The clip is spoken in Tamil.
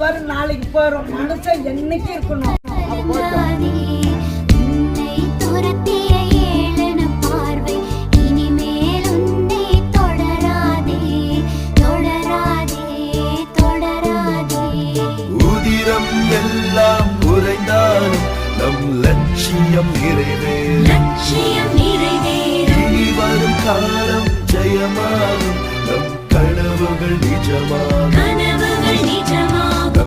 வரும் நாளைக்கு போறோம். மனுஷன் என்னைக்கு இருக்கணும். உதிரம் எல்லாம் குறைந்தாலும் நம் லட்சியம் நிறைவேறும். இனி வரும் காலம் ஜெயமாகும், நம் கனவுகள் நிஜமாகும்.